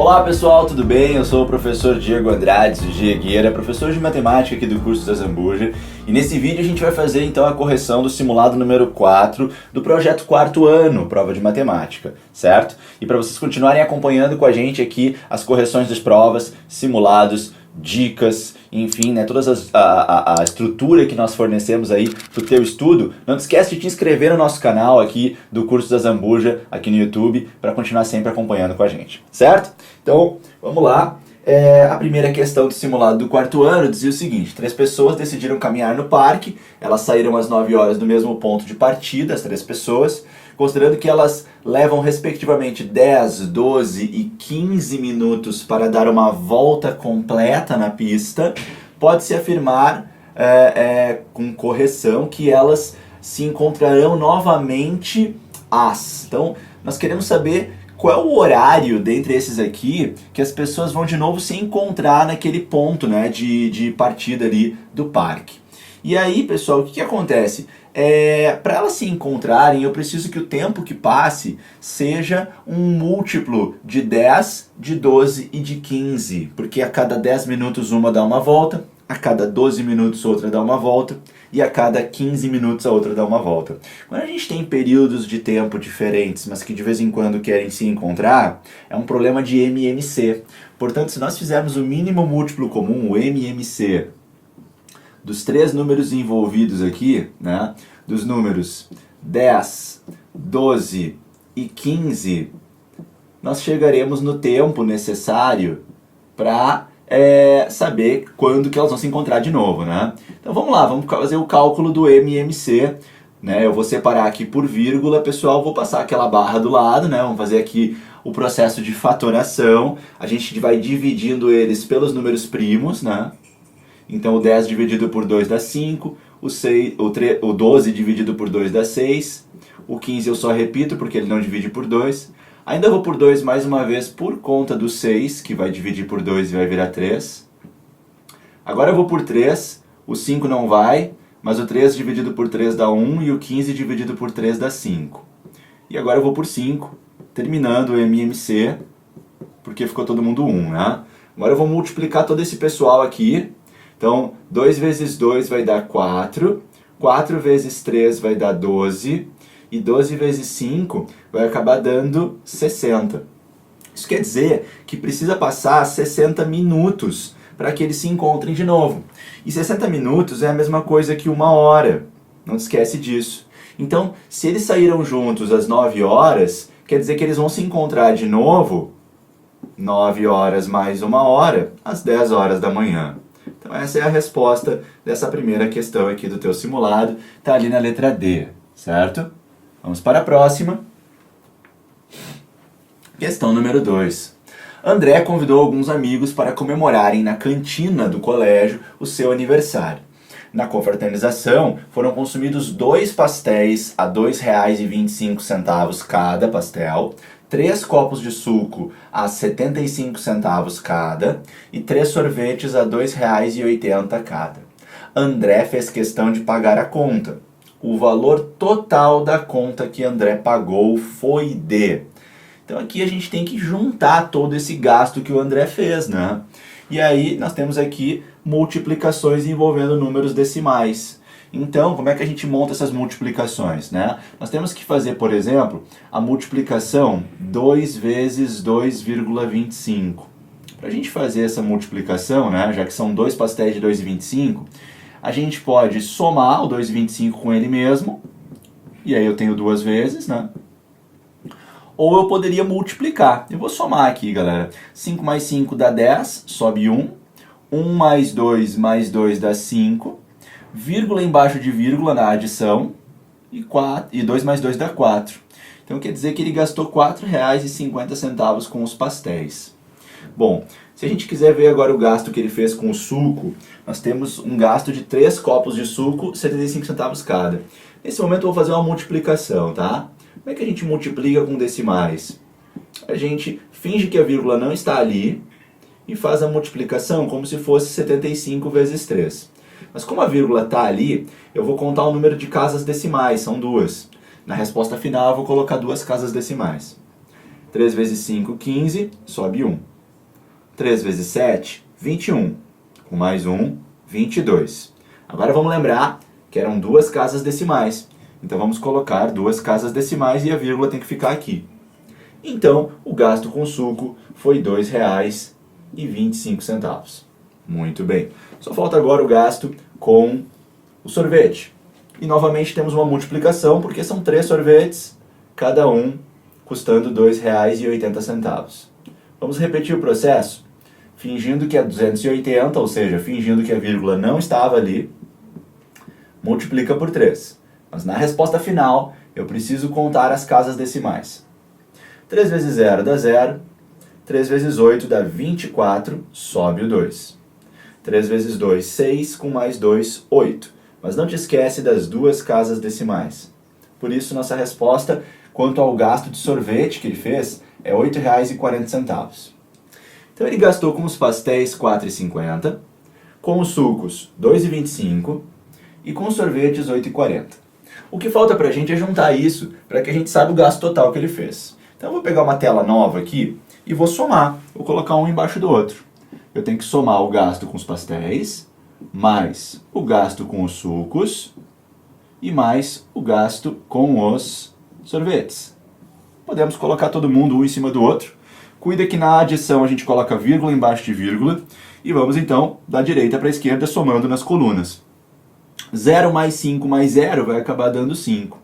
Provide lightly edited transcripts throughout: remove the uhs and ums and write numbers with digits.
Olá pessoal, tudo bem? Eu sou o professor Diego Andrade, Diegueira, professor de matemática aqui do curso da Zambuja, e nesse vídeo a gente vai fazer então a correção do simulado número 4 do projeto quarto ano, prova de matemática, certo? E para vocês continuarem acompanhando com a gente aqui as correções das provas, simulados, dicas, enfim, né, toda a estrutura que nós fornecemos aí para o teu estudo, não te esquece de te inscrever no nosso canal aqui do curso da Zambuja, aqui no YouTube, para continuar sempre acompanhando com a gente, certo? Então, vamos lá. A primeira questão do simulado do quarto ano dizia o seguinte: 3 pessoas decidiram caminhar no parque, elas saíram às 9 horas do mesmo ponto de partida, as 3 pessoas, considerando que elas levam respectivamente 10, 12 e 15 minutos para dar uma volta completa na pista, pode-se afirmar com correção que elas se encontrarão novamente às. Então, nós queremos saber qual é o horário dentre esses aqui que as pessoas vão de novo se encontrar naquele ponto, né, de partida ali do parque. E aí, pessoal, o que acontece? Para elas se encontrarem, eu preciso que o tempo que passe seja um múltiplo de 10, de 12 e de 15, porque a cada 10 minutos uma dá uma volta, a cada 12 minutos outra dá uma volta, e a cada 15 minutos a outra dá uma volta. Quando a gente tem períodos de tempo diferentes, mas que de vez em quando querem se encontrar, é um problema de MMC. Portanto, se nós fizermos o mínimo múltiplo comum, o MMC, dos 3 números envolvidos aqui, né, dos números 10, 12 e 15, nós chegaremos no tempo necessário para saber quando que elas vão se encontrar de novo, né? Então vamos lá, vamos fazer o cálculo do MMC, né? Eu vou separar aqui por vírgula, pessoal, vou passar aquela barra do lado, né? Vamos fazer aqui o processo de fatoração. A gente vai dividindo eles pelos números primos, né? Então o 10 dividido por 2 dá 5, o 12 dividido por 2 dá 6, o 15 eu só repito porque ele não divide por 2. Ainda vou por 2 mais uma vez por conta do 6, que vai dividir por 2 e vai virar 3. Agora eu vou por 3, o 5 não vai, mas o 3 dividido por 3 dá 1 e o 15 dividido por 3 dá 5. E agora eu vou por 5, terminando o MMC, porque ficou todo mundo 1, né? Agora eu vou multiplicar todo esse pessoal aqui. Então, 2 vezes 2 vai dar 4, 4 vezes 3 vai dar 12, e 12 vezes 5 vai acabar dando 60. Isso quer dizer que precisa passar 60 minutos para que eles se encontrem de novo. E 60 minutos é a mesma coisa que 1 hora, não esquece disso. Então, se eles saíram juntos às 9 horas, quer dizer que eles vão se encontrar de novo 9 horas mais 1 hora, às 10 horas da manhã. Então essa é a resposta dessa primeira questão aqui do teu simulado, está ali na letra D, certo? Vamos para a próxima. Questão número 2. André convidou alguns amigos para comemorarem na cantina do colégio o seu aniversário. Na confraternização foram consumidos 2 pastéis a R$ 2,25 cada pastel, 3 copos de suco a 75 centavos cada e 3 sorvetes a R$ 2,80 cada. André fez questão de pagar a conta. O valor total da conta que André pagou foi de... Então aqui a gente tem que juntar todo esse gasto que o André fez, né? E aí nós temos aqui multiplicações envolvendo números decimais. Então, como é que a gente monta essas multiplicações, né? Nós temos que fazer, por exemplo, a multiplicação 2 vezes 2,25. Para a gente fazer essa multiplicação, né, já que são 2 pastéis de 2,25, a gente pode somar o 2,25 com ele mesmo, e aí eu tenho 2 vezes, né? Ou eu poderia multiplicar. Eu vou somar aqui, galera. 5 mais 5 dá 10, sobe 1. 1 mais 2 dá 5. Vírgula embaixo de vírgula na adição. E 2 mais 2 dá 4. Então quer dizer que ele gastou R$ 4,50 com os pastéis. Bom, se a gente quiser ver agora o gasto que ele fez com o suco, nós temos um gasto de 3 copos de suco, 75 centavos cada. Nesse momento eu vou fazer uma multiplicação, tá? Como é que a gente multiplica com decimais? A gente finge que a vírgula não está ali e faz a multiplicação como se fosse 75 vezes 3. Mas como a vírgula está ali, eu vou contar o número de casas decimais, são 2. Na resposta final eu vou colocar 2 casas decimais. 3 vezes 5, 15, sobe 1. 3 vezes 7, 21. Com mais 1, 22. Agora vamos lembrar que eram duas casas decimais. Então vamos colocar duas casas decimais e a vírgula tem que ficar aqui. Então, o gasto com suco foi R$ 2,25. Muito bem. Só falta agora o gasto com o sorvete. E novamente temos uma multiplicação, porque são 3 sorvetes, cada um custando R$ 2,80. Vamos repetir o processo? Fingindo que é 280, ou seja, fingindo que a vírgula não estava ali, multiplica por 3. Mas na resposta final, eu preciso contar as casas decimais. 3 vezes 0 dá 0. 3 vezes 8 dá 24, sobe o 2. 3 vezes 2, 6, com mais 2, 8. Mas não te esquece das duas casas decimais. Por isso, nossa resposta quanto ao gasto de sorvete que ele fez é R$ 8,40. Então ele gastou com os pastéis R$ 4,50, com os sucos R$ 2,25 e com os sorvetes R$ 8,40. O que falta pra gente é juntar isso para que a gente saiba o gasto total que ele fez. Então eu vou pegar uma tela nova aqui e vou somar. Vou colocar um embaixo do outro. Eu tenho que somar o gasto com os pastéis, mais o gasto com os sucos e mais o gasto com os sorvetes. Podemos colocar todo mundo um em cima do outro. Cuida que na adição a gente coloca vírgula embaixo de vírgula. E vamos então da direita para a esquerda somando nas colunas. 0 mais 5 mais 0 vai acabar dando 5.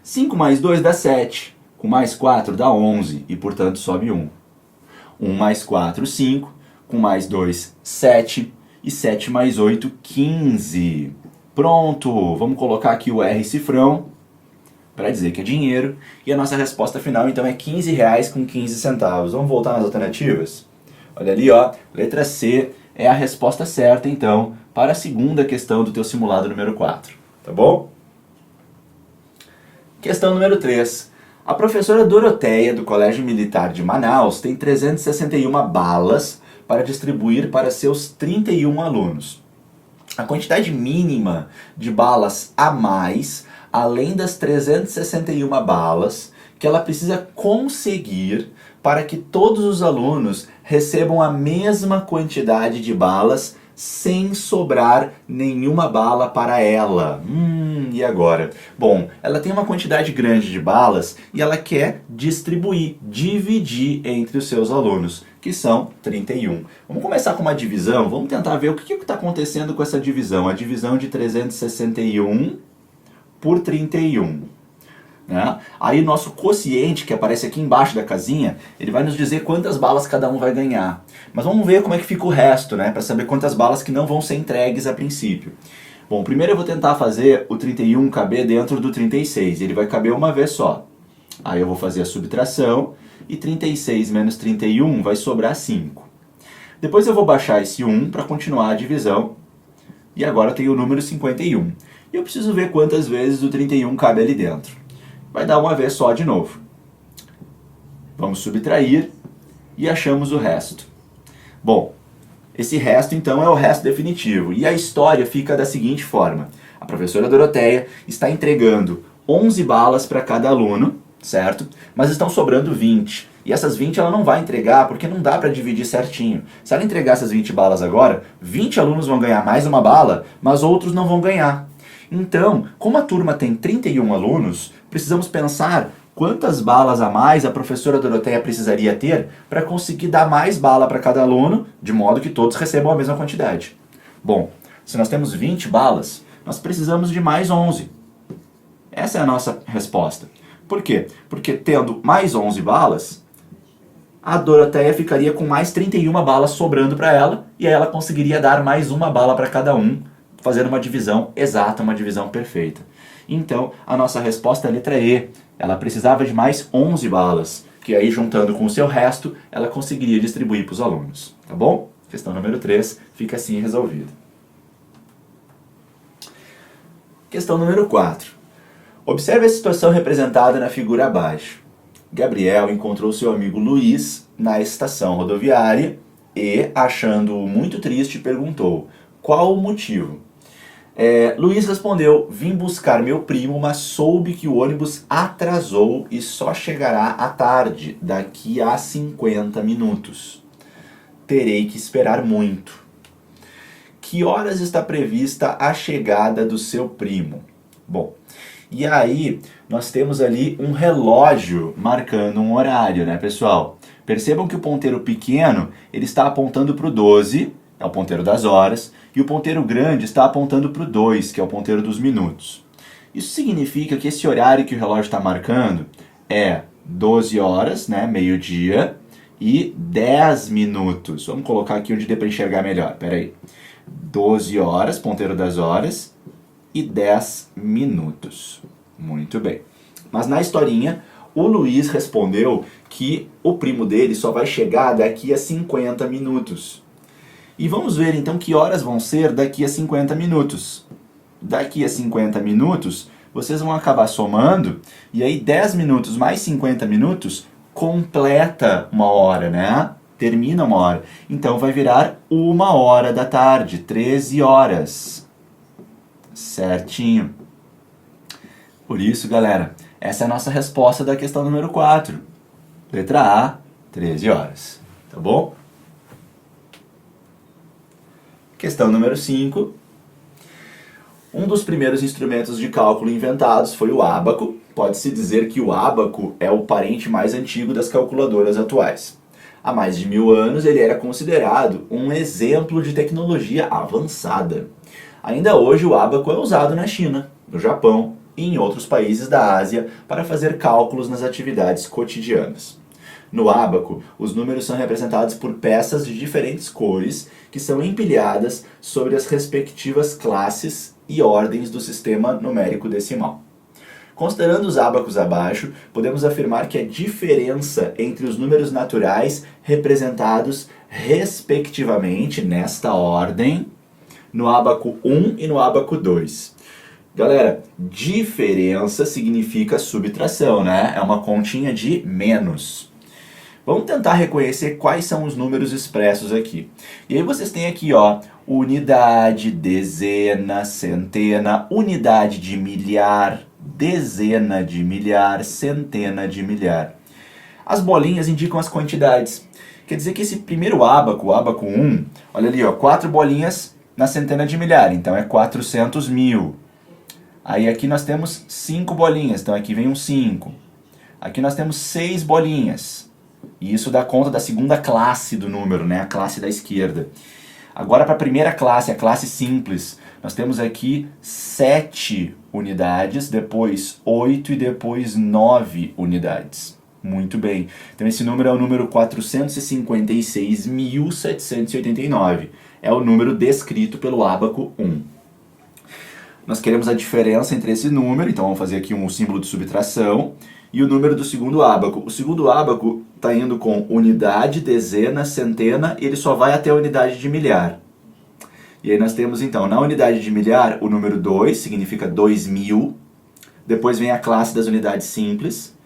5 mais 2 dá 7. Com mais 4 dá 11 e portanto sobe 1. 1 mais 4, 5. Com mais 2, 7. E 7 mais 8, 15. Pronto! Vamos colocar aqui o R cifrão para dizer que é dinheiro. E a nossa resposta final então é R$ 15,15. Vamos voltar nas alternativas? Olha ali, ó, letra C é a resposta certa então para a segunda questão do teu simulado número 4. Tá bom? Questão número 3. A professora Doroteia do Colégio Militar de Manaus tem 361 balas para distribuir para seus 31 alunos. A quantidade mínima de balas a mais, além das 361 balas, que ela precisa conseguir para que todos os alunos recebam a mesma quantidade de balas sem sobrar nenhuma bala para ela. E agora? Bom, ela tem uma quantidade grande de balas e ela quer distribuir, dividir entre os seus alunos, que são 31. Vamos começar com uma divisão, vamos tentar ver o que está acontecendo com essa divisão. A divisão de 361 por 31. Né? Aí nosso quociente, que aparece aqui embaixo da casinha, ele vai nos dizer quantas balas cada um vai ganhar. Mas vamos ver como é que fica o resto, né? Para saber quantas balas que não vão ser entregues a princípio. Bom, primeiro eu vou tentar fazer o 31 caber dentro do 36. Ele vai caber uma vez só. Aí eu vou fazer a subtração e 36 menos 31 vai sobrar 5. Depois eu vou baixar esse 1 para continuar a divisão. E agora eu tenho o número 51. E eu preciso ver quantas vezes o 31 cabe ali dentro. Vai dar uma vez só de novo. Vamos subtrair e achamos o resto. Bom, esse resto então é o resto definitivo. E a história fica da seguinte forma. A professora Doroteia está entregando 11 balas para cada aluno, certo? Mas estão sobrando 20. E essas 20 ela não vai entregar porque não dá para dividir certinho. Se ela entregar essas 20 balas agora, 20 alunos vão ganhar mais uma bala, mas outros não vão ganhar. Então, como a turma tem 31 alunos, precisamos pensar quantas balas a mais a professora Doroteia precisaria ter para conseguir dar mais bala para cada aluno, de modo que todos recebam a mesma quantidade. Bom, se nós temos 20 balas, nós precisamos de mais 11. Essa é a nossa resposta. Por quê? Porque tendo mais 11 balas, a Doroteia ficaria com mais 31 balas sobrando para ela, e aí ela conseguiria dar mais uma bala para cada um, fazendo uma divisão exata, uma divisão perfeita. Então, a nossa resposta é a letra E. Ela precisava de mais 11 balas, que aí, juntando com o seu resto, ela conseguiria distribuir para os alunos. Tá bom? Questão número 3 fica assim resolvida. Questão número 4. Observe a situação representada na figura abaixo. Gabriel encontrou seu amigo Luiz na estação rodoviária e, achando-o muito triste, perguntou: qual o motivo? Luiz respondeu: vim buscar meu primo, mas soube que o ônibus atrasou e só chegará à tarde, daqui a 50 minutos. Terei que esperar muito. Que horas está prevista a chegada do seu primo? Bom, e aí nós temos ali um relógio marcando um horário, né, pessoal? Percebam que o ponteiro pequeno, ele está apontando para o 12, é o ponteiro das horas, e o ponteiro grande está apontando para o 2, que é o ponteiro dos minutos. Isso significa que esse horário que o relógio está marcando é 12 horas, né, meio-dia, e 10 minutos. Vamos colocar aqui onde dê para enxergar melhor, peraí. 12 horas, ponteiro das horas, e 10 minutos. Muito bem. Mas na historinha, o Luiz respondeu que o primo dele só vai chegar daqui a 50 minutos. E vamos ver então que horas vão ser daqui a 50 minutos. Daqui a 50 minutos, vocês vão acabar somando, e aí 10 minutos mais 50 minutos completa uma hora, né? Termina uma hora. Então vai virar 1h da tarde, 13 horas. Certinho. Por isso, galera, essa é a nossa resposta da questão número 4. Letra A, 13 horas. Tá bom? Questão número 5. Um dos primeiros instrumentos de cálculo inventados foi o ábaco. Pode-se dizer que o ábaco é o parente mais antigo das calculadoras atuais. Há mais de 1000 anos ele era considerado um exemplo de tecnologia avançada. Ainda hoje o ábaco é usado na China, no Japão e em outros países da Ásia para fazer cálculos nas atividades cotidianas. No ábaco, os números são representados por peças de diferentes cores que são empilhadas sobre as respectivas classes e ordens do sistema numérico decimal. Considerando os ábacos abaixo, podemos afirmar que a diferença entre os números naturais representados respectivamente nesta ordem, no ábaco 1 e no ábaco 2. Galera, diferença significa subtração, né? É uma continha de menos. Vamos tentar reconhecer quais são os números expressos aqui. E aí vocês têm aqui, ó, unidade, dezena, centena, unidade de milhar, dezena de milhar, centena de milhar. As bolinhas indicam as quantidades. Quer dizer que esse primeiro ábaco, o ábaco 1, olha ali, ó, 4 bolinhas na centena de milhar, então é 400 mil. Aí aqui nós temos 5 bolinhas, então aqui vem um 5. Aqui nós temos 6 bolinhas. E isso dá conta da segunda classe do número, né? A classe da esquerda. Agora para a primeira classe, a classe simples, nós temos aqui 7 unidades, depois 8 e depois 9 unidades. Muito bem. Então esse número é o número 456.789. É o número descrito pelo ábaco 1. Nós queremos a diferença entre esse número, então vamos fazer aqui um símbolo de subtração, e o número do segundo ábaco. O segundo ábaco está indo com unidade, dezena, centena, e ele só vai até a unidade de milhar. E aí nós temos então, na unidade de milhar, o número 2, significa 2000. Depois vem a classe das unidades simples.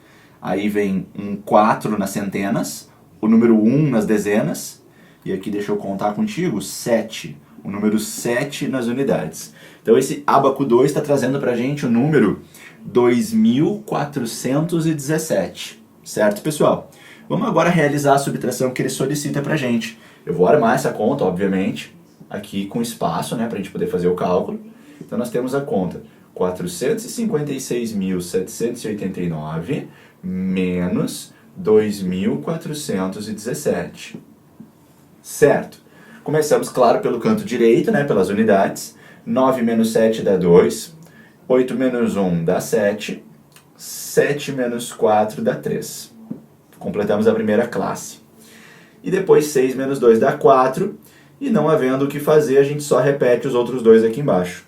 Aí vem um 4 nas centenas, o número 1 nas dezenas, e aqui deixa eu contar contigo, 7. O número 7 nas unidades. Então esse ábaco 2 está trazendo para a gente o número 2417. Certo, pessoal? Vamos agora realizar a subtração que ele solicita para a gente. Eu vou armar essa conta, obviamente, aqui com espaço, né, para a gente poder fazer o cálculo. Então nós temos a conta 456.789 menos 2.417. Certo? Começamos, claro, pelo canto direito, né, pelas unidades. 9 menos 7 dá 2. 8 menos 1 dá 7. 7 menos 4 dá 3. Completamos a primeira classe. E depois 6 menos 2 dá 4. E não havendo o que fazer, a gente só repete os outros dois aqui embaixo.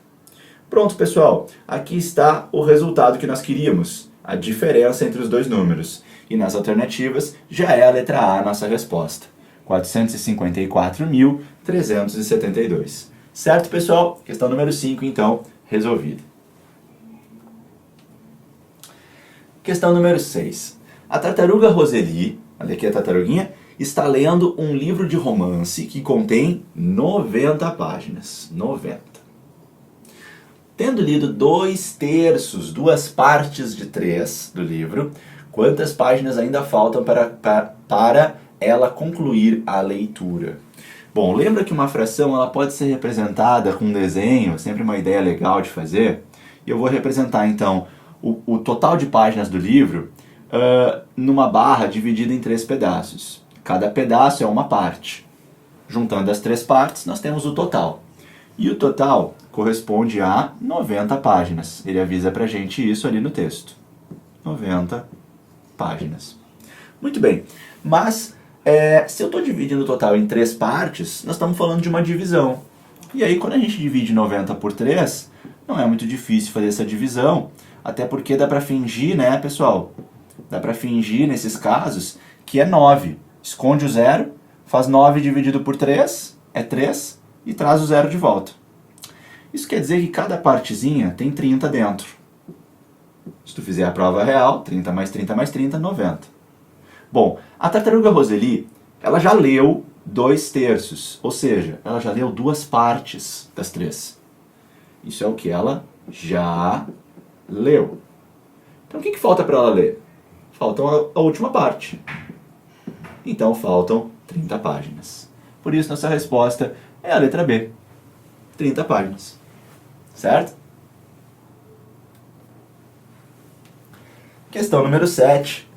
Pronto, pessoal. Aqui está o resultado que nós queríamos. A diferença entre os dois números. E nas alternativas, já é a letra A a nossa resposta. 454.372. Certo, pessoal? Questão número 5, então, resolvida. Questão número 6. A tartaruga Roseli, olha aqui a tartaruguinha, está lendo um livro de romance que contém 90 páginas. 90. Tendo lido 2/3, 2/3 do livro, quantas páginas ainda faltam para ela concluir a leitura? Bom, lembra que uma fração ela pode ser representada com um desenho, sempre uma ideia legal de fazer. E eu vou representar então o total de páginas do livro numa barra dividida em 3 pedaços. Cada pedaço é uma parte. Juntando as 3 partes, nós temos o total. E o total corresponde a 90 páginas. Ele avisa pra gente isso ali no texto. 90 páginas. Muito bem, mas se eu estou dividindo o total em 3 partes, nós estamos falando de uma divisão. E aí quando a gente divide 90 por 3, não é muito difícil fazer essa divisão, até porque dá para fingir, né, pessoal? Dá para fingir, nesses casos, que é 9. Esconde o zero, faz 9 dividido por 3, é 3, e traz o zero de volta. Isso quer dizer que cada partezinha tem 30 dentro. Se tu fizer a prova real, 30 mais 30 mais 30, 90. Bom, a tartaruga Roseli, ela já leu 2/3, ou seja, ela já leu 2 partes das 3. Isso é o que ela já leu. Então o que falta para ela ler? Falta a última parte. Então faltam 30 páginas. Por isso nossa resposta é a letra B. 30 páginas. Certo? Questão número 7.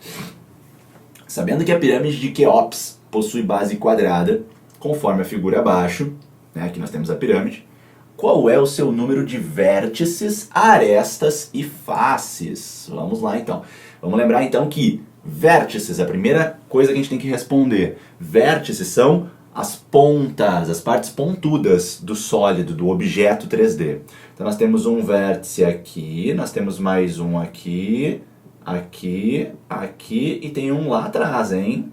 Sabendo que a pirâmide de Quéops possui base quadrada, conforme a figura abaixo, né, aqui nós temos a pirâmide, qual é o seu número de vértices, arestas e faces? Vamos lá então. Vamos lembrar então que vértices, a primeira coisa que a gente tem que responder. Vértices são as pontas, as partes pontudas do sólido, do objeto 3D. Então nós temos um vértice aqui, nós temos mais um aqui, aqui, aqui e tem um lá atrás, hein?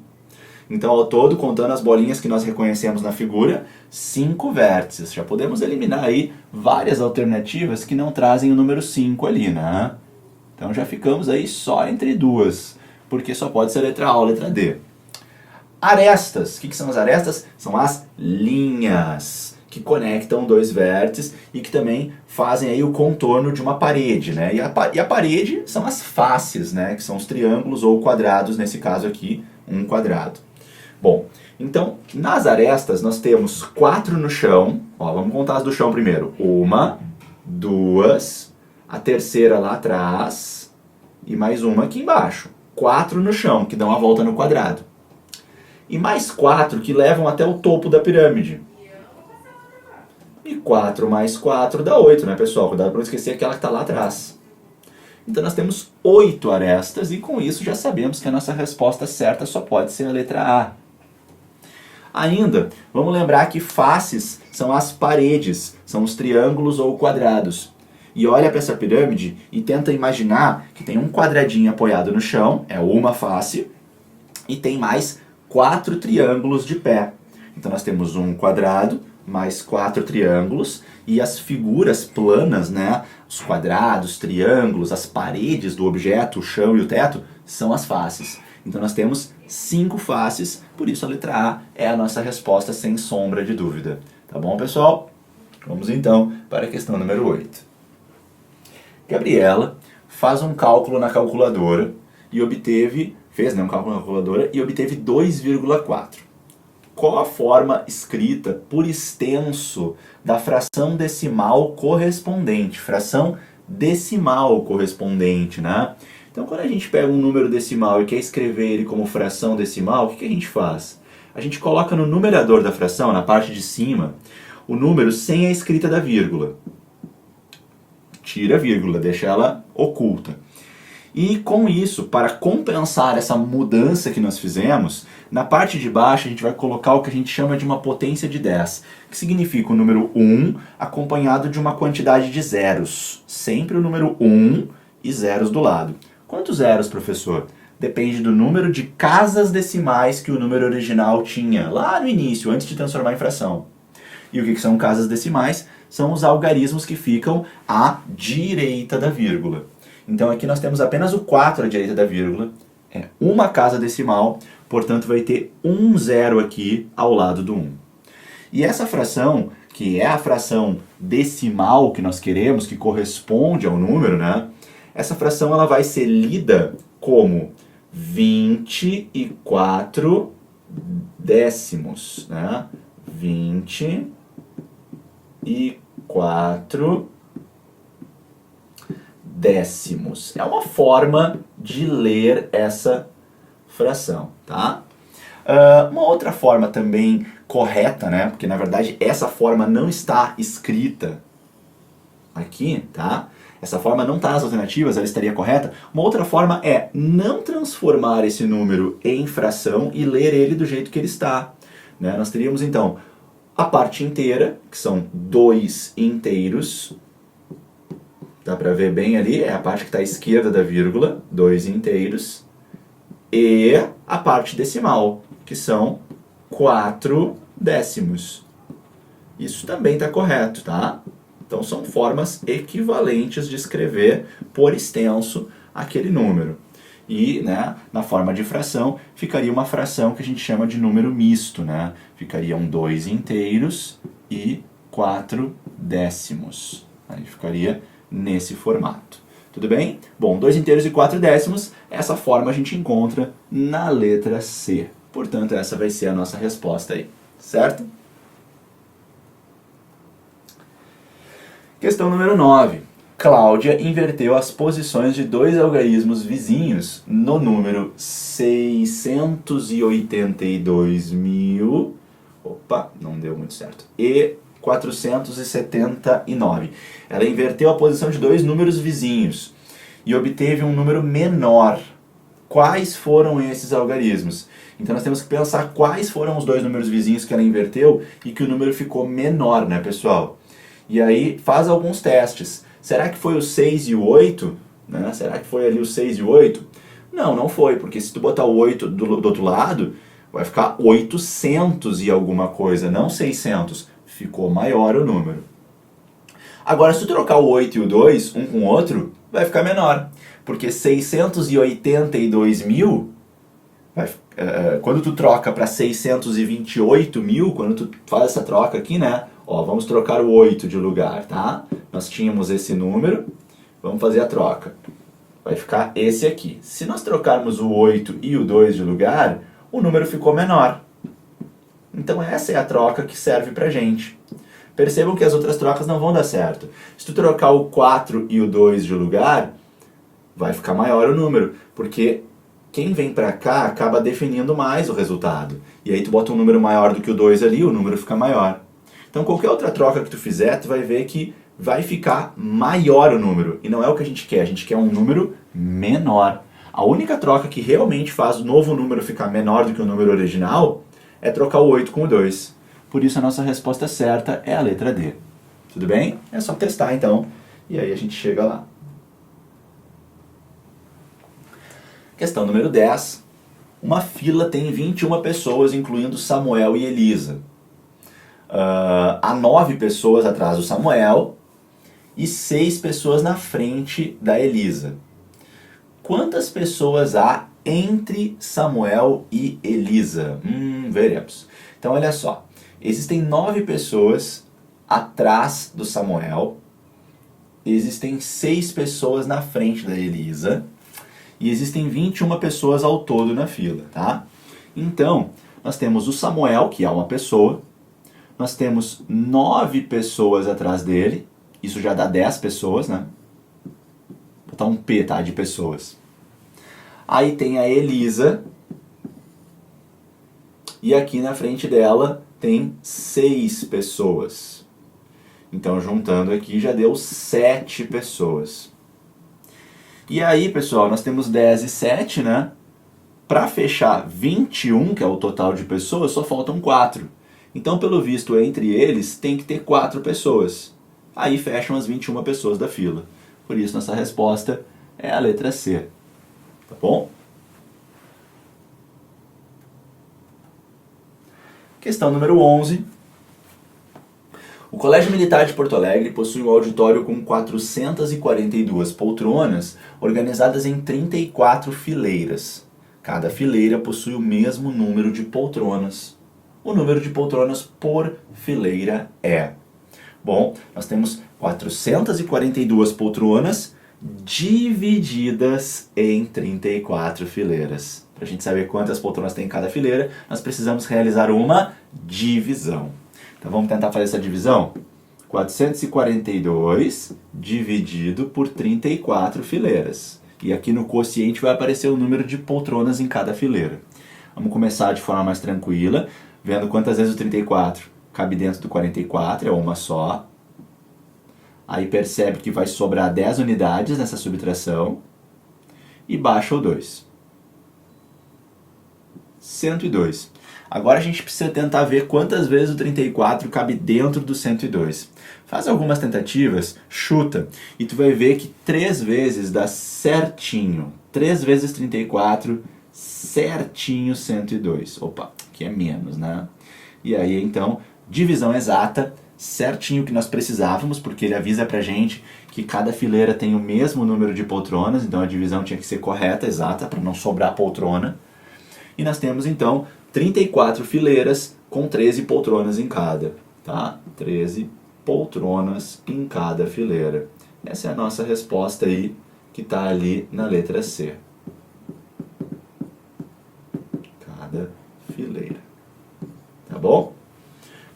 Então, ao todo, contando as bolinhas que nós reconhecemos na figura, 5 vértices. Já podemos eliminar aí várias alternativas que não trazem o número 5 ali, né? Então já ficamos aí só entre 2, porque só pode ser a letra A ou a letra D. Arestas. O que são as arestas? São as linhas que conectam 2 vértices e que também fazem aí o contorno de uma parede, né? E a parede são as faces, né? Que são os triângulos ou quadrados, nesse caso aqui, um quadrado. Bom, então, nas arestas nós temos 4 no chão. Ó, vamos contar as do chão primeiro. 1, 2, a terceira lá atrás e mais uma aqui embaixo. 4 no chão, que dão a volta no quadrado. E mais 4 que levam até o topo da pirâmide. E 4 mais 4 dá 8, né, pessoal? Cuidado para não esquecer aquela que está lá atrás. Então nós temos 8 arestas e com isso já sabemos que a nossa resposta certa só pode ser a letra A. Ainda, vamos lembrar que faces são as paredes, são os triângulos ou quadrados. E olha para essa pirâmide e tenta imaginar que tem um quadradinho apoiado no chão, é uma face, e tem mais 4 triângulos de pé. Então nós temos um quadrado, mais 4 triângulos, e as figuras planas, né, os quadrados, triângulos, as paredes do objeto, o chão e o teto, são as faces. Então nós temos 5 faces, por isso a letra A é a nossa resposta sem sombra de dúvida. Tá bom, pessoal? Vamos então para a questão número 8. Gabriela faz um cálculo na calculadora e fez um cálculo na calculadora e obteve 2,4. Qual a forma escrita por extenso da fração decimal correspondente? Fração decimal correspondente, né? Então, quando a gente pega um número decimal e quer escrever ele como fração decimal, o que a gente faz? A gente coloca no numerador da fração, na parte de cima, o número sem a escrita da vírgula. Tira a vírgula, deixa ela oculta. E com isso, para compensar essa mudança que nós fizemos, na parte de baixo a gente vai colocar o que a gente chama de uma potência de 10, que significa o número 1 acompanhado de uma quantidade de zeros. Sempre o número 1 e zeros do lado. Quantos zeros, professor? Depende do número de casas decimais que o número original tinha, lá no início, antes de transformar em fração. E o que são casas decimais? São os algarismos que ficam à direita da vírgula. Então aqui nós temos apenas o 4 à direita da vírgula, é uma casa decimal, portanto vai ter um zero aqui ao lado do 1. E essa fração, que é a fração decimal que nós queremos, que corresponde ao número, né? Essa fração ela vai ser lida como 24 décimos, né? 24 décimos. É uma forma de ler essa fração, tá? Uma outra forma também correta, né? Porque na verdade essa forma não está escrita aqui, tá? Essa forma não está nas alternativas, ela estaria correta. Uma outra forma é não transformar esse número em fração e ler ele do jeito que ele está, né? Nós teríamos então a parte inteira, que são 2 inteiros. Dá para ver bem ali, é a parte que está à esquerda da vírgula, 2 inteiros. E a parte decimal, que são 4 décimos. Isso também está correto, tá? Então são formas equivalentes de escrever por extenso aquele número. E, né, na forma de fração, ficaria uma fração que a gente chama de número misto, né? Ficariam 2 inteiros e 4 décimos. Aí ficaria nesse formato. Tudo bem? Bom, 2 inteiros e 4 décimos, essa forma a gente encontra na letra C. Portanto, essa vai ser a nossa resposta aí, certo? Questão número 9. Cláudia inverteu as posições de 2 algarismos vizinhos no número 682.000... Opa, não deu muito certo. E 479. Ela inverteu a posição de 2 números vizinhos e obteve um número menor. Quais foram esses algarismos? Então nós temos que pensar quais foram os 2 números vizinhos que ela inverteu e que o número ficou menor, né, pessoal? E aí faz alguns testes. Será que foi o 6 e o 8? Né? Será que foi ali o 6 e o 8? Não, não foi, porque se tu botar o 8 do outro lado, vai ficar 800 e alguma coisa, não 600. Ficou maior o número. Agora, se tu trocar o 8 e o 2, um com o outro, vai ficar menor. Porque 682.000, quando tu troca para 628.000, quando tu faz essa troca aqui, né? Ó, vamos trocar o 8 de lugar, tá? Nós tínhamos esse número, vamos fazer a troca. Vai ficar esse aqui. Se nós trocarmos o 8 e o 2 de lugar, o número ficou menor. Então essa é a troca que serve pra gente. Percebam que as outras trocas não vão dar certo. Se tu trocar o 4 e o 2 de lugar, vai ficar maior o número, porque quem vem pra cá acaba definindo mais o resultado. E aí tu bota um número maior do que o 2 ali, o número fica maior. Então qualquer outra troca que tu fizer, tu vai ver que vai ficar maior o número. E não é o que a gente quer um número menor. A única troca que realmente faz o novo número ficar menor do que o número original é trocar o 8 com o 2. Por isso a nossa resposta certa é a letra D. Tudo bem? É só testar então, e aí a gente chega lá. Questão número 10. Uma fila tem 21 pessoas, incluindo Samuel e Elisa. Há 9 pessoas atrás do Samuel e 6 pessoas na frente da Elisa. Quantas pessoas há entre Samuel e Elisa? Veremos. Então olha só, existem 9 pessoas atrás do Samuel, existem 6 pessoas na frente da Elisa e existem 21 pessoas ao todo na fila, tá? Então, nós temos o Samuel, que é uma pessoa, nós temos 9 pessoas atrás dele, isso já dá 10 pessoas, né? Vou botar um P, tá, de pessoas. Aí tem a Elisa, e aqui na frente dela tem 6 pessoas. Então, juntando aqui, já deu 7 pessoas. E aí, pessoal, nós temos 10 e 7, né? Para fechar 21, que é o total de pessoas, só faltam 4. Então, pelo visto, entre eles tem que ter 4 pessoas. Aí fecham as 21 pessoas da fila. Por isso, nossa resposta é a letra C. Tá bom? Questão número 11. O Colégio Militar de Porto Alegre possui um auditório com 442 poltronas organizadas em 34 fileiras. Cada fileira possui o mesmo número de poltronas. O número de poltronas por fileira é... Bom, nós temos 442 poltronas divididas em 34 fileiras. Para a gente saber quantas poltronas tem em cada fileira, nós precisamos realizar uma divisão. Então vamos tentar fazer essa divisão? 442 dividido por 34 fileiras. E aqui no quociente vai aparecer o número de poltronas em cada fileira. Vamos começar de forma mais tranquila, vendo quantas vezes o 34 cabe dentro do 44, é uma só. Aí percebe que vai sobrar 10 unidades nessa subtração. E baixa o 2. 102. Agora a gente precisa tentar ver quantas vezes o 34 cabe dentro do 102. Faz algumas tentativas, chuta, e tu vai ver que 3 vezes dá certinho. 3 vezes 34, certinho 102. Opa, aqui é menos, né? E aí então, divisão exata, certinho o que nós precisávamos, porque ele avisa pra gente que cada fileira tem o mesmo número de poltronas, então a divisão tinha que ser correta, exata, para não sobrar poltrona. E nós temos então 34 fileiras com 13 poltronas em cada, tá? 13 poltronas em cada fileira. Essa é a nossa resposta aí, que está ali na letra C. Cada fileira. Tá bom?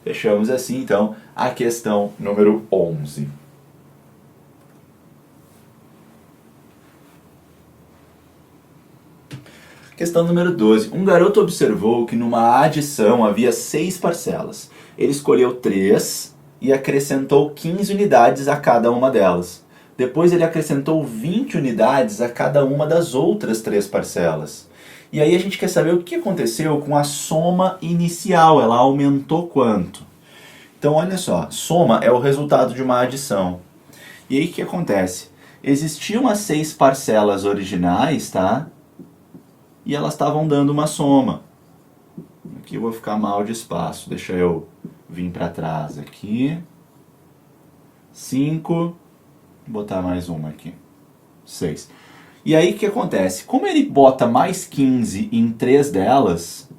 Fechamos assim então a questão número 11. Questão número 12. Um garoto observou que numa adição havia 6 parcelas. Ele escolheu 3 e acrescentou 15 unidades a cada uma delas. Depois ele acrescentou 20 unidades a cada uma das outras 3 parcelas. E aí a gente quer saber o que aconteceu com a soma inicial. Ela aumentou quanto? Então olha só, soma é o resultado de uma adição. E aí o que acontece? Existiam as 6 parcelas originais, tá? E elas estavam dando uma soma. Aqui eu vou ficar mal de espaço. Deixa eu vir para trás aqui. 5. Vou botar mais uma aqui. 6. E aí o que acontece? Como ele bota mais 15 em 3 delas,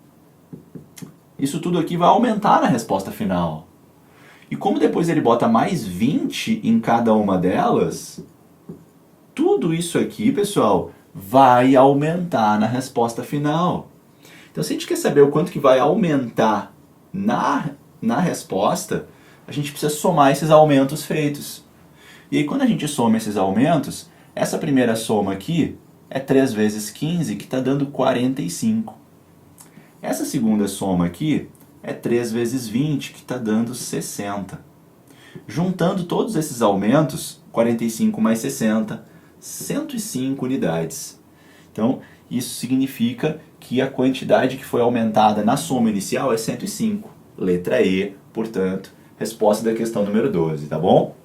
isso tudo aqui vai aumentar na resposta final. E como depois ele bota mais 20 em cada uma delas, tudo isso aqui, pessoal, vai aumentar na resposta final. Então, se a gente quer saber o quanto que vai aumentar na resposta, a gente precisa somar esses aumentos feitos. E aí, quando a gente soma esses aumentos, essa primeira soma aqui é 3 vezes 15, que está dando 45. Essa segunda soma aqui é 3 vezes 20, que está dando 60. Juntando todos esses aumentos, 45 mais 60, 105 unidades. Então, isso significa que a quantidade que foi aumentada na soma inicial é 105. Letra E, portanto, resposta da questão número 12, tá bom?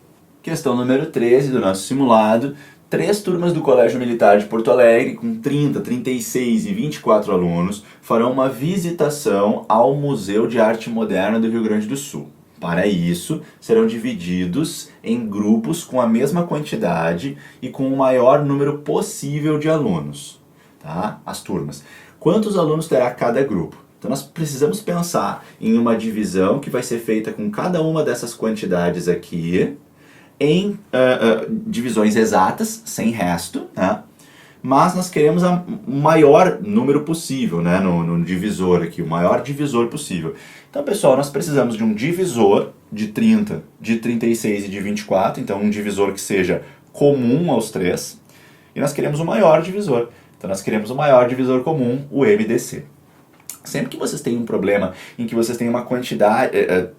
Questão número 13 do nosso simulado. 3 turmas do Colégio Militar de Porto Alegre, com 30, 36 e 24 alunos, farão uma visitação ao Museu de Arte Moderna do Rio Grande do Sul. Para isso, serão divididos em grupos com a mesma quantidade e com o maior número possível de alunos, tá? As turmas. Quantos alunos terá cada grupo? Então nós precisamos pensar em uma divisão que vai ser feita com cada uma dessas quantidades aqui, em divisões exatas, sem resto, né? Mas nós queremos o maior número possível, né, no divisor aqui, o maior divisor possível. Então, pessoal, nós precisamos de um divisor de 30, de 36 e de 24, então um divisor que seja comum aos 3, e nós queremos o maior divisor. Então, nós queremos o maior divisor comum, o MDC. Sempre que vocês têm um problema em que vocês têm uma quantidade,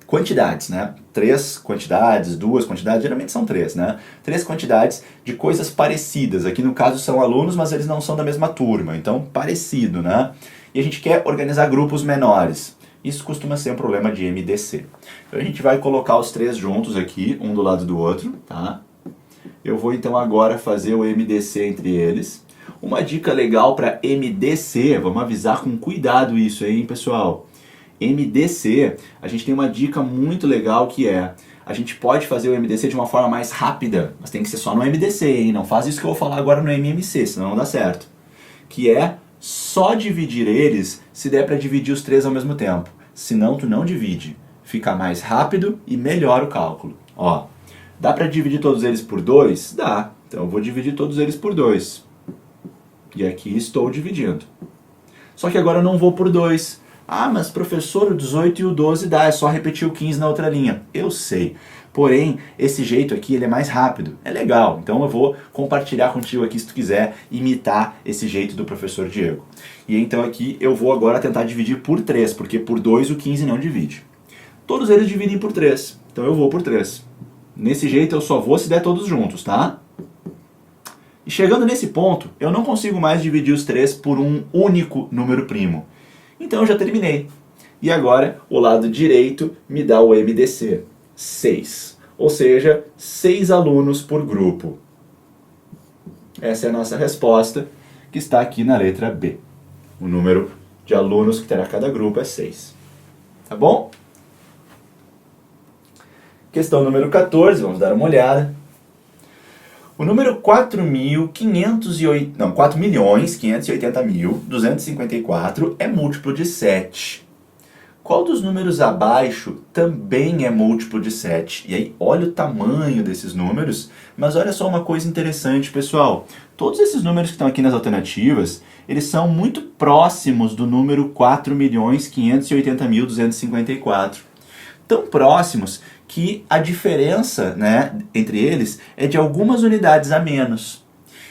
quantidades, né? 3 quantidades, 2 quantidades, geralmente são 3, né? 3 quantidades de coisas parecidas. Aqui no caso são alunos, mas eles não são da mesma turma, então parecido, né? E a gente quer organizar grupos menores. Isso costuma ser um problema de MDC. Então a gente vai colocar os 3 juntos aqui, um do lado do outro, tá? Eu vou então agora fazer o MDC entre eles. Uma dica legal para MDC, vamos avisar com cuidado isso aí, hein, pessoal? MDC, a gente tem uma dica muito legal que é, a gente pode fazer o MDC de uma forma mais rápida, mas tem que ser só no MDC, hein? Não faz isso que eu vou falar agora no MMC, senão não dá certo. Que é só dividir eles se der para dividir os 3 ao mesmo tempo. Senão tu não divide. Fica mais rápido e melhor o cálculo. Ó, dá para dividir todos eles por 2? Dá. Então eu vou dividir todos eles por 2. E aqui estou dividindo. Só que agora eu não vou por 2. Ah, mas professor, o 18 e o 12 dá, é só repetir o 15 na outra linha. Eu sei. Porém, esse jeito aqui ele é mais rápido. É legal. Então eu vou compartilhar contigo aqui se tu quiser imitar esse jeito do professor Diego. E então aqui eu vou agora tentar dividir por 3, porque por 2 o 15 não divide. Todos eles dividem por 3. Então eu vou por 3. Nesse jeito eu só vou se der todos juntos, tá? E chegando nesse ponto, eu não consigo mais dividir os 3 por um único número primo. Então eu já terminei. E agora o lado direito me dá o MDC, 6. Ou seja, 6 alunos por grupo. Essa é a nossa resposta, que está aqui na letra B. O número de alunos que terá cada grupo é 6. Tá bom? Questão número 14, vamos dar uma olhada. O número 4.580.254 é múltiplo de 7. Qual dos números abaixo também é múltiplo de 7? E aí, olha o tamanho desses números, mas olha só uma coisa interessante, pessoal. Todos esses números que estão aqui nas alternativas, eles são muito próximos do número 4.580.254. Tão próximos que a diferença, né, entre eles é de algumas unidades a menos.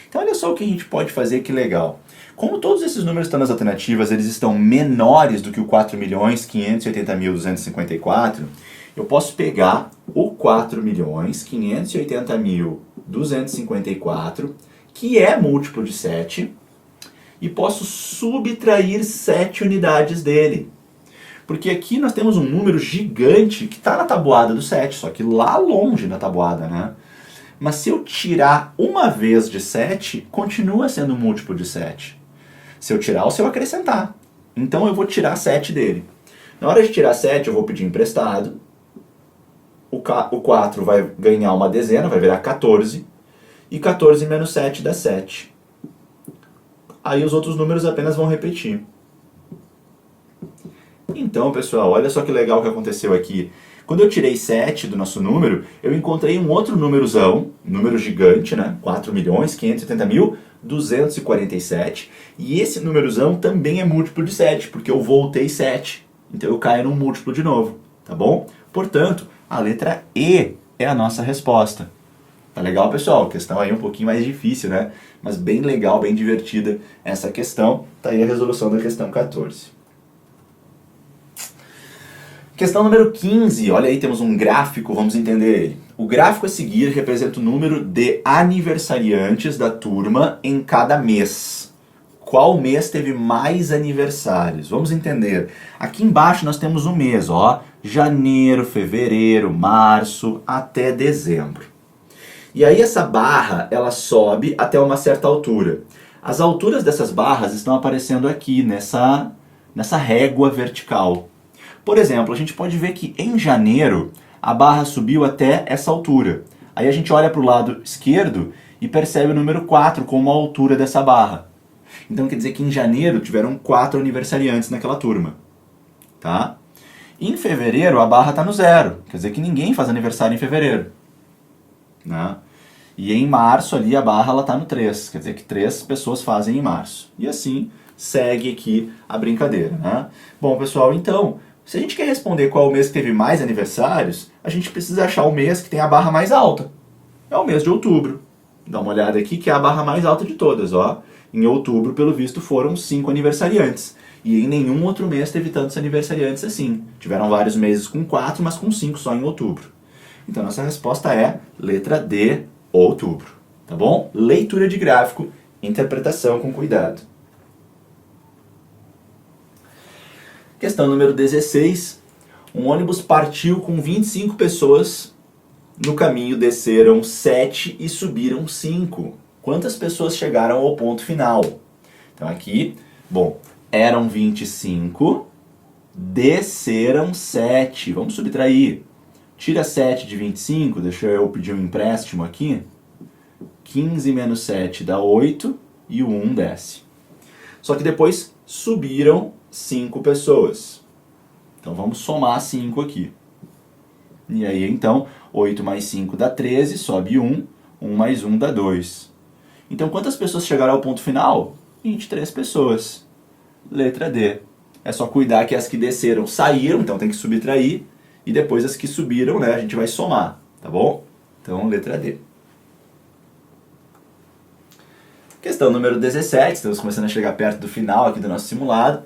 Então olha só o que a gente pode fazer, que legal. Como todos esses números estão nas alternativas, eles estão menores do que o 4.580.254, eu posso pegar o 4.580.254, que é múltiplo de 7, e posso subtrair 7 unidades dele. Porque aqui nós temos um número gigante que está na tabuada do 7, só que lá longe na tabuada, né? Mas se eu tirar uma vez de 7, continua sendo múltiplo de 7. Se eu tirar ou se eu acrescentar. Então eu vou tirar 7 dele. Na hora de tirar 7, eu vou pedir emprestado. O 4 vai ganhar uma dezena, vai virar 14. E 14 menos 7 dá 7. Aí os outros números apenas vão repetir. Então, pessoal, olha só que legal que aconteceu aqui. Quando eu tirei 7 do nosso número, eu encontrei um outro númerozão, número gigante, né? 4.580.247. E esse númerozão também é múltiplo de 7, porque eu voltei 7. Então eu caio num múltiplo de novo, tá bom? Portanto, a letra E é a nossa resposta. Tá legal, pessoal? Questão aí um pouquinho mais difícil, né? Mas bem legal, bem divertida essa questão. Tá aí a resolução da questão 14. Questão número 15, olha aí, temos um gráfico, vamos entender ele. O gráfico a seguir representa o número de aniversariantes da turma em cada mês. Qual mês teve mais aniversários? Vamos entender. Aqui embaixo nós temos um mês, ó, janeiro, fevereiro, março, até dezembro. E aí essa barra, ela sobe até uma certa altura. As alturas dessas barras estão aparecendo aqui, nessa régua vertical. Por exemplo, a gente pode ver que em janeiro a barra subiu até essa altura. Aí a gente olha para o lado esquerdo e percebe o número 4 como a altura dessa barra. Então quer dizer que em janeiro tiveram 4 aniversariantes naquela turma. Tá? Em fevereiro a barra está no 0. Quer dizer que ninguém faz aniversário em fevereiro. Né? E em março ali a barra está no 3. Quer dizer que 3 pessoas fazem em março. E assim segue aqui a brincadeira. Né? Bom, pessoal, então, se a gente quer responder qual é o mês que teve mais aniversários, a gente precisa achar o mês que tem a barra mais alta. É o mês de outubro. Dá uma olhada aqui que é a barra mais alta de todas. Ó. Em outubro, pelo visto, foram 5 aniversariantes. E em nenhum outro mês teve tantos aniversariantes assim. Tiveram vários meses com 4, mas com 5 só em outubro. Então nossa resposta é letra D, outubro. Tá bom? Leitura de gráfico, interpretação com cuidado. Questão número 16. Um ônibus partiu com 25 pessoas. No caminho desceram 7 e subiram 5. Quantas pessoas chegaram ao ponto final? Então aqui, bom, eram 25, desceram 7. Vamos subtrair. Tira 7 de 25, deixa eu pedir um empréstimo aqui. 15 menos 7 dá 8 e o 1 desce. Só que depois subiram 5 pessoas. Então vamos somar 5 aqui. E aí, então, 8 mais 5 dá 13, sobe 1, 1 mais 1 dá 2. Então, quantas pessoas chegaram ao ponto final? 23 pessoas. Letra D. É só cuidar que as que desceram saíram, então tem que subtrair, e depois as que subiram, né, a gente vai somar, tá bom? Então, letra D. Questão número 17, estamos começando a chegar perto do final aqui do nosso simulado.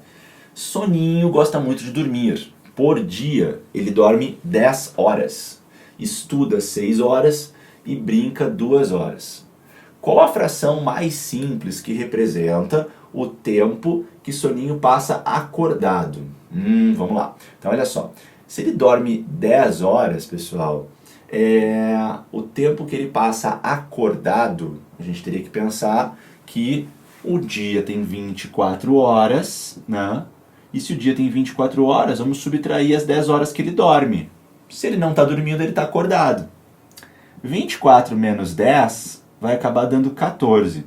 Soninho gosta muito de dormir. Por dia, ele dorme 10 horas, estuda 6 horas e brinca 2 horas. Qual a fração mais simples que representa o tempo que Soninho passa acordado? Vamos lá. Então, olha só. Se ele dorme 10 horas, pessoal, o tempo que ele passa acordado, a gente teria que pensar que o dia tem 24 horas, né? E se o dia tem 24 horas, vamos subtrair as 10 horas que ele dorme. Se ele não está dormindo, ele está acordado. 24 menos 10 vai acabar dando 14.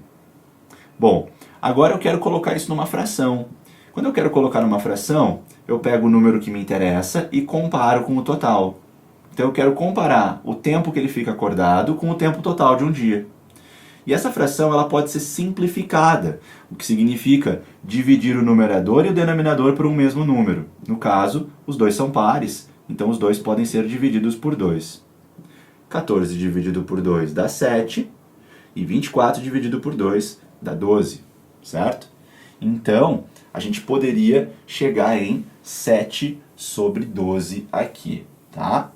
Bom, agora eu quero colocar isso numa fração. Quando eu quero colocar numa fração, eu pego o número que me interessa e comparo com o total. Então eu quero comparar o tempo que ele fica acordado com o tempo total de um dia. E essa fração ela pode ser simplificada, o que significa dividir o numerador e o denominador por um mesmo número. No caso, os dois são pares, então os dois podem ser divididos por 2. 14 dividido por 2 dá 7, e 24 dividido por 2 dá 12, certo? Então, a gente poderia chegar em 7 sobre 12 aqui, tá?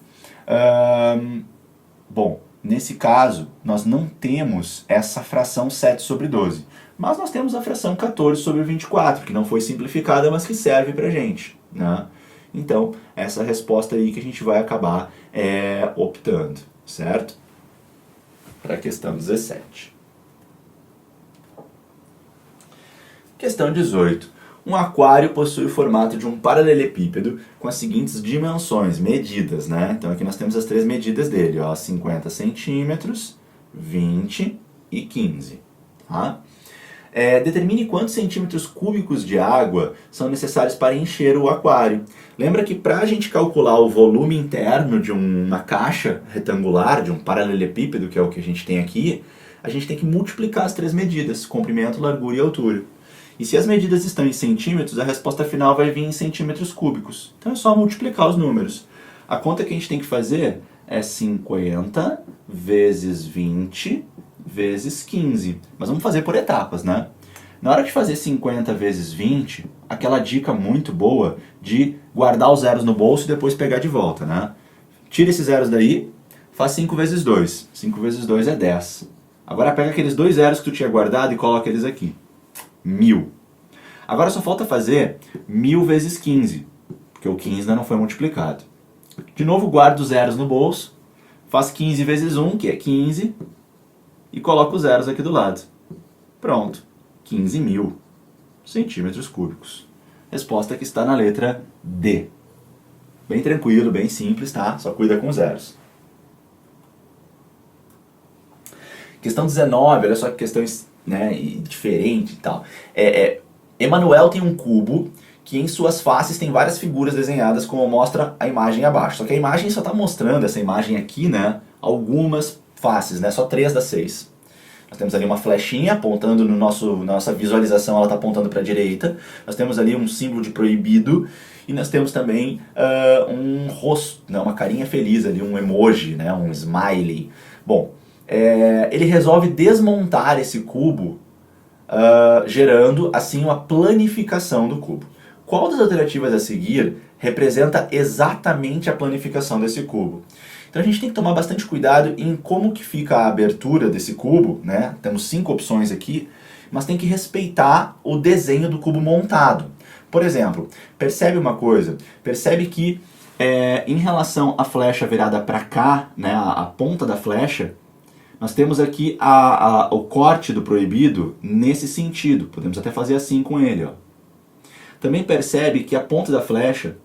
Bom, nesse caso, nós não temos essa fração 7 sobre 12, mas nós temos a fração 14 sobre 24, que não foi simplificada, mas que serve pra gente, né? Então, essa resposta aí que a gente vai acabar optando, certo? Para a questão 17. Questão 18. Um aquário possui o formato de um paralelepípedo com as seguintes dimensões, medidas, né? Então aqui nós temos as 3 medidas dele, ó, 50 centímetros, 20 e 15, tá? Determine quantos centímetros cúbicos de água são necessários para encher o aquário. Lembra que para a gente calcular o volume interno de uma caixa retangular, de um paralelepípedo, que é o que a gente tem aqui, a gente tem que multiplicar as 3 medidas, comprimento, largura e altura. E se as medidas estão em centímetros, a resposta final vai vir em centímetros cúbicos. Então é só multiplicar os números. A conta que a gente tem que fazer é 50 vezes 20 vezes 15. Mas vamos fazer por etapas, né? Na hora de fazer 50 vezes 20, aquela dica muito boa de guardar os zeros no bolso e depois pegar de volta, né? Tira esses zeros daí, faz 5 vezes 2. 5 vezes 2 é 10. Agora pega aqueles 2 zeros que tu tinha guardado e coloca eles aqui. 1000. Agora só falta fazer 1000 vezes 15, porque o 15 ainda não foi multiplicado. De novo, guarda os zeros no bolso, faz 15 vezes 1, que é 15, e coloca os zeros aqui do lado. Pronto, 15.000 centímetros cúbicos. Resposta que está na letra D. Bem tranquilo, bem simples, tá? Só cuida com os zeros. Questão 19, olha só que questão, né, diferente e tal. Emanuel tem um cubo que em suas faces tem várias figuras desenhadas, como mostra a imagem abaixo. Só que a imagem só está mostrando, essa imagem aqui, né, algumas faces, né, só 3 das 6. Nós temos ali uma flechinha apontando na nossa visualização, ela está apontando para a direita. Nós temos ali um símbolo de proibido e nós temos também um rosto, né, uma carinha feliz ali, um emoji, né, um smiley. Bom, ele resolve desmontar esse cubo, gerando assim uma planificação do cubo. Qual das alternativas a seguir representa exatamente a planificação desse cubo? Então a gente tem que tomar bastante cuidado em como que fica a abertura desse cubo, né? Temos 5 opções aqui, mas tem que respeitar o desenho do cubo montado. Por exemplo, percebe uma coisa, percebe que em relação à flecha virada para cá, né, a ponta da flecha, nós temos aqui o corte do proibido nesse sentido. Podemos até fazer assim com ele, ó. Também percebe que a ponta da flecha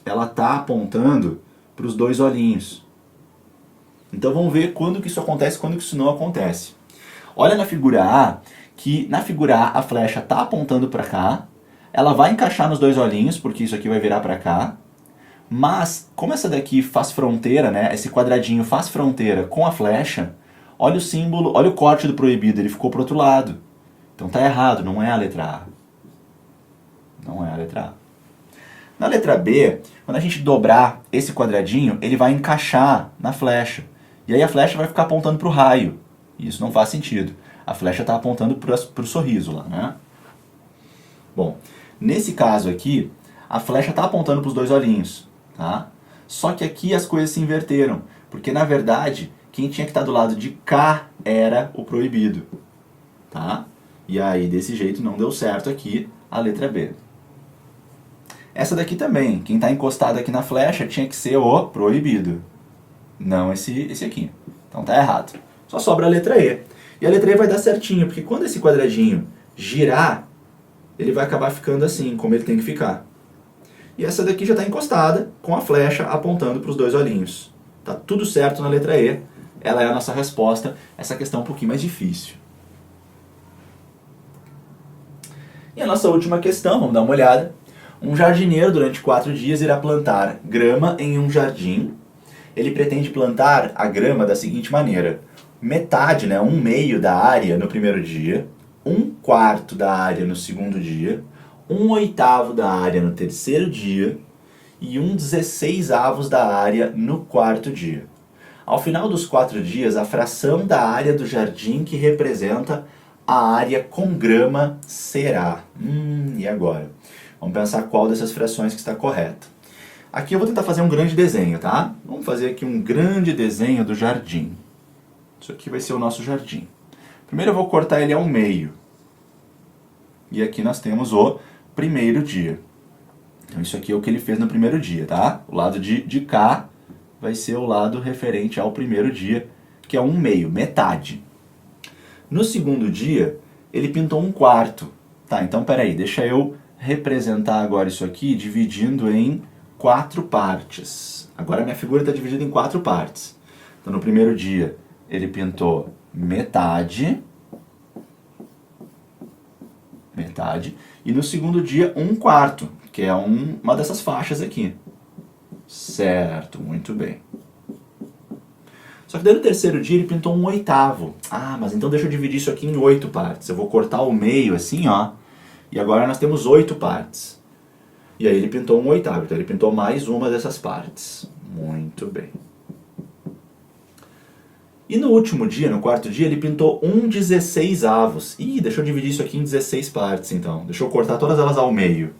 ela está apontando para os 2 olhinhos. Então vamos ver quando que isso acontece e quando que isso não acontece. Olha na figura A, que na figura A a flecha está apontando para cá, ela vai encaixar nos 2 olhinhos, porque isso aqui vai virar para cá, Mas, como essa daqui faz fronteira, né, esse quadradinho faz fronteira com a flecha, olha o símbolo, olha o corte do proibido, ele ficou pro outro lado. Então tá errado, não é a letra A. Não é a letra A. Na letra B, quando a gente dobrar esse quadradinho, ele vai encaixar na flecha. E aí a flecha vai ficar apontando para o raio. E isso não faz sentido. A flecha está apontando para o sorriso lá, né? Bom, nesse caso aqui, a flecha está apontando para os dois olhinhos, tá? Só que aqui as coisas se inverteram. Porque, na verdade, quem tinha que estar do lado de cá era o proibido, tá? E aí, desse jeito, não deu certo aqui a letra B. Essa daqui também, quem está encostado aqui na flecha tinha que ser o proibido, não esse aqui. Então tá errado. Só sobra a letra E. E a letra E vai dar certinho, porque quando esse quadradinho girar, ele vai acabar ficando assim, como ele tem que ficar. E essa daqui já está encostada, com a flecha apontando para os dois olhinhos. Tá tudo certo na letra E. Ela é a nossa resposta. Essa questão é um pouquinho mais difícil. E a nossa última questão, vamos dar uma olhada. Um jardineiro, durante 4 dias, irá plantar grama em um jardim. Ele pretende plantar a grama da seguinte maneira. Metade, né, 1/2 da área no primeiro dia, 1/4 da área no segundo dia, 1/8 da área no terceiro dia e 1/16 da área no quarto dia. Ao final dos 4 dias, a fração da área do jardim que representa a área com grama será. E agora? Vamos pensar qual dessas frações que está correta. Aqui eu vou tentar fazer um grande desenho, tá? Vamos fazer aqui um grande desenho do jardim. Isso aqui vai ser o nosso jardim. Primeiro eu vou cortar ele ao meio. E aqui nós temos o primeiro dia. Então isso aqui é o que ele fez no primeiro dia, tá? O lado de cá vai ser o lado referente ao primeiro dia, que é 1/2, metade. No segundo dia, ele pintou 1/4. Tá, então peraí, deixa eu representar agora isso aqui dividindo em 4 partes. Agora minha figura está dividida em 4 partes. Então no primeiro dia ele pintou metade, e no segundo dia 1/4, que é uma dessas faixas aqui. Certo, muito bem. Só que daí no terceiro dia ele pintou 1/8. Ah, mas então deixa eu dividir isso aqui em 8 partes. Eu vou cortar o meio assim, ó. E agora nós temos 8 partes. E aí ele pintou 1/8, então ele pintou mais uma dessas partes. Muito bem. E no último dia, no quarto dia, ele pintou 1/16. Ih, deixa eu dividir isso aqui em 16 partes então. Deixa eu cortar todas elas ao meio.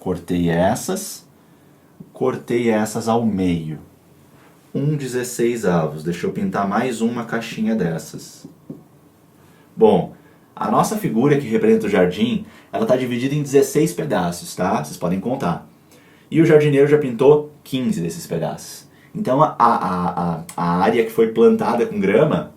Cortei essas ao meio. 1/16. Deixa eu pintar mais uma caixinha dessas. Bom, a nossa figura que representa o jardim, ela está dividida em 16 pedaços, tá? Vocês podem contar. E o jardineiro já pintou 15 desses pedaços. Então a área que foi plantada com grama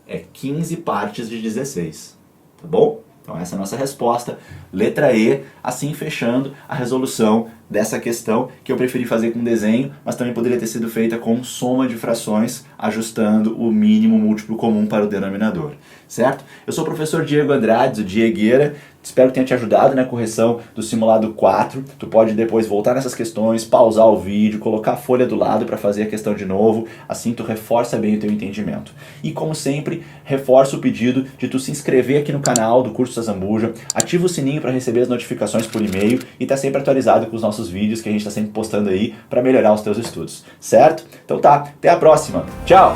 é 15 partes de 16, tá bom? Então essa é a nossa resposta, letra E, assim fechando a resolução dessa questão que eu preferi fazer com desenho, mas também poderia ter sido feita com soma de frações, ajustando o mínimo múltiplo comum para o denominador, certo? Eu sou o professor Diego Andrades, o Diegueira, espero que tenha te ajudado na correção do simulado 4, tu pode depois voltar nessas questões, pausar o vídeo, colocar a folha do lado para fazer a questão de novo, assim tu reforça bem o teu entendimento. E como sempre, reforço o pedido de tu se inscrever aqui no canal do Curso Zambuja, ativa o sininho para receber as notificações por e-mail e tá sempre atualizado com os nossos vídeos que a gente está sempre postando aí para melhorar os teus estudos, certo? Então tá, até a próxima, tchau!